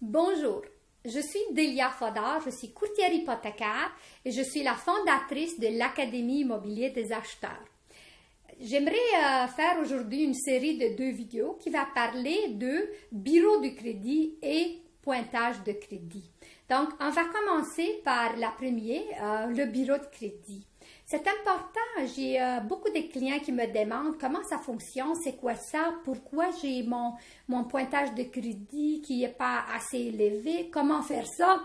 Bonjour, je suis Delia Fodor, je suis courtière hypothécaire et je suis la fondatrice de l'Académie immobilière des acheteurs. J'aimerais faire aujourd'hui une série de 2 vidéos qui va parler de bureau de crédit et pointage de crédit. Donc, on va commencer par la première, le bureau de crédit. C'est important, j'ai beaucoup de clients qui me demandent comment ça fonctionne, c'est quoi ça, pourquoi j'ai mon pointage de crédit qui n'est pas assez élevé, comment faire ça,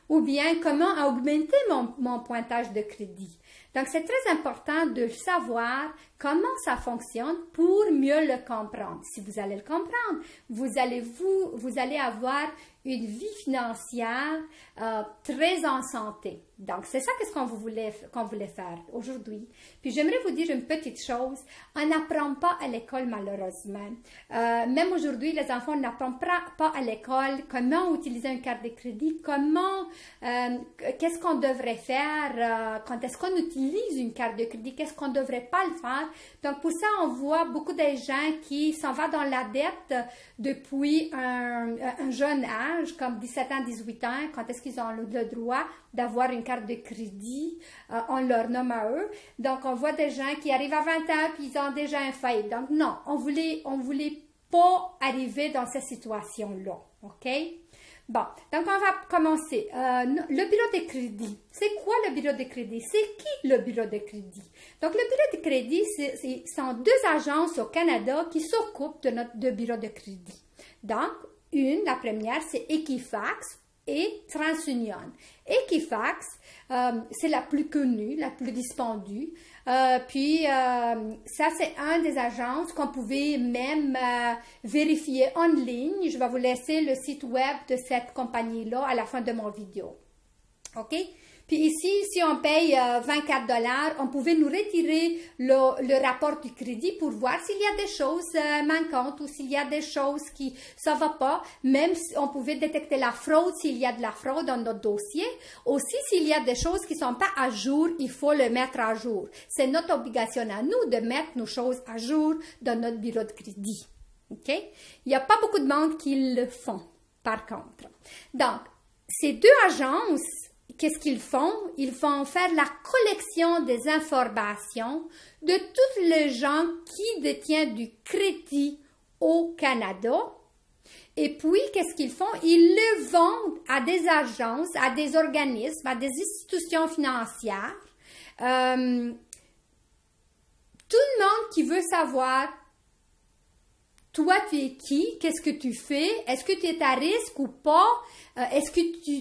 ou bien comment augmenter mon pointage de crédit. Donc, c'est très important de savoir comment ça fonctionne pour mieux le comprendre. Si vous allez le comprendre, vous allez avoir une vie financière très en santé. Donc, c'est ça qu'on voulait faire aujourd'hui. Puis, j'aimerais vous dire une petite chose. On n'apprend pas à l'école, malheureusement. Même aujourd'hui, les enfants n'apprennent pas à l'école comment utiliser une carte de crédit, qu'est-ce qu'on devrait faire, quand est-ce qu'on utilise une carte de crédit, qu'est-ce qu'on ne devrait pas le faire. Donc, pour ça, on voit beaucoup de gens qui s'en vont dans la dette depuis un jeune âge, comme 17 ans, 18 ans, quand est-ce qu'ils ont le droit d'avoir une carte de crédit, on leur nomme à eux. Donc, on voit des gens qui arrivent à 20 ans puis ils ont déjà un faillite. Donc, non, on voulait pas arriver dans cette situation-là, OK? Bon, donc on va commencer. Le bureau de crédit. C'est quoi le bureau de crédit? C'est qui le bureau de crédit? Donc, le bureau de crédit, sont 2 agences au Canada qui s'occupent de bureau de crédit. Donc, la première, c'est Equifax et TransUnion. Equifax, c'est la plus connue, la plus dispendue. Ça, c'est une des agences qu'on pouvait même vérifier en ligne. Je vais vous laisser le site web de cette compagnie-là à la fin de mon vidéo. OK? Puis ici, si on paye 24 $, on pouvait nous retirer le rapport du crédit pour voir s'il y a des choses manquantes ou s'il y a des choses qui ne vont pas. Même si on pouvait détecter la fraude, s'il y a de la fraude dans notre dossier. Aussi, s'il y a des choses qui ne sont pas à jour, il faut le mettre à jour. C'est notre obligation à nous de mettre nos choses à jour dans notre bureau de crédit. OK? Il n'y a pas beaucoup de banques qui le font, par contre. Donc, ces 2 agences, qu'est-ce qu'ils font? Ils vont faire la collection des informations de tous les gens qui détiennent du crédit au Canada. Et puis, qu'est-ce qu'ils font? Ils le vendent à des agences, à des organismes, à des institutions financières. Tout le monde qui veut savoir, toi, tu es qui? Qu'est-ce que tu fais? Est-ce que tu es à risque ou pas? Est-ce que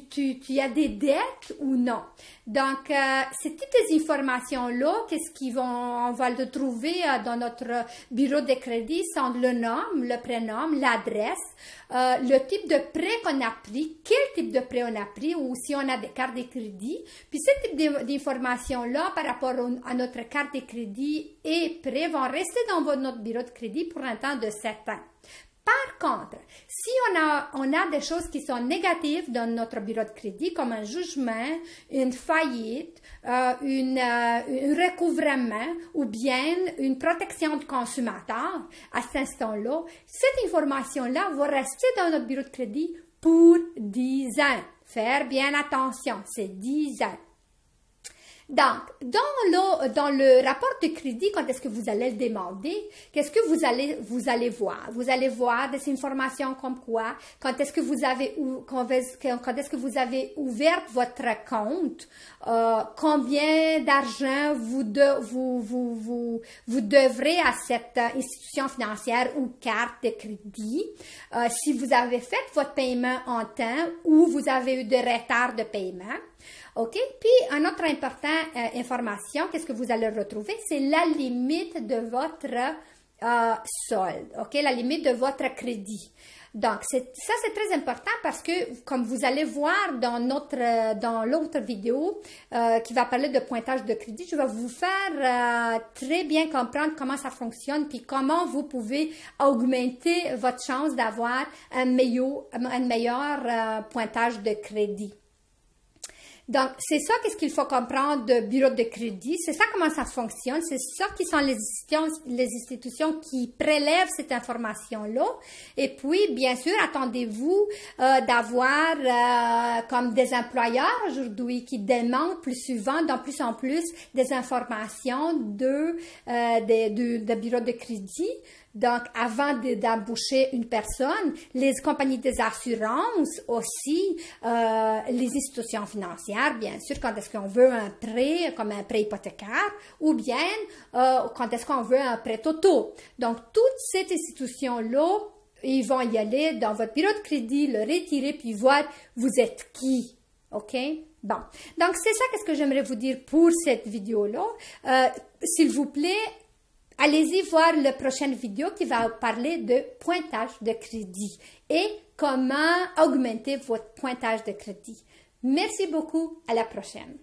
tu as des dettes ou non? Donc, c'est toutes ces informations-là, on va le trouver dans notre bureau de crédit, sont le nom, le prénom, l'adresse, le type de prêt qu'on a pris, quel type de prêt on a pris ou si on a des cartes de crédit. Puis, ce type d'informations-là par rapport à notre carte de crédit et prêt vont rester dans notre bureau de crédit pour un temps de 7 ans. Par contre, si on a des choses qui sont négatives dans notre bureau de crédit, comme un jugement, une faillite, un recouvrement ou bien une protection de consommateur, à cet instant-là, cette information-là va rester dans notre bureau de crédit pour 10 ans. Faire bien attention, c'est 10 ans. Donc, dans le rapport de crédit, quand est-ce que vous allez le demander, qu'est-ce que vous allez voir? Vous allez voir des informations comme quoi, quand est-ce que vous avez ouvert votre compte, combien d'argent vous devrez à cette institution financière ou carte de crédit, si vous avez fait votre paiement en temps ou vous avez eu des retards de paiement. OK? Puis, une autre importante information, qu'est-ce que vous allez retrouver? C'est la limite de votre solde, OK? La limite de votre crédit. Donc, ça, c'est très important parce que, comme vous allez voir dans l'autre vidéo qui va parler de pointage de crédit, je vais vous faire très bien comprendre comment ça fonctionne puis comment vous pouvez augmenter votre chance d'avoir un meilleur pointage de crédit. Donc, c'est ça qu'est-ce qu'il faut comprendre de bureau de crédit. C'est ça comment ça fonctionne. C'est ça qui sont les institutions qui prélèvent cette information-là. Et puis, bien sûr, attendez-vous d'avoir comme des employeurs aujourd'hui qui demandent plus souvent, de plus en plus, des informations de bureau de crédit. Donc, avant d'embaucher une personne, les compagnies des assurances aussi, les institutions financières, bien sûr, quand est-ce qu'on veut un prêt, comme un prêt hypothécaire, ou bien quand est-ce qu'on veut un prêt auto. Donc, toutes ces institutions-là, ils vont y aller dans votre bureau de crédit, le retirer, puis voir vous êtes qui. OK? Bon. Donc, c'est ça qu'est-ce que j'aimerais vous dire pour cette vidéo-là. S'il vous plaît, allez-y voir la prochaine vidéo qui va parler de pointage de crédit et comment augmenter votre pointage de crédit. Merci beaucoup. À la prochaine.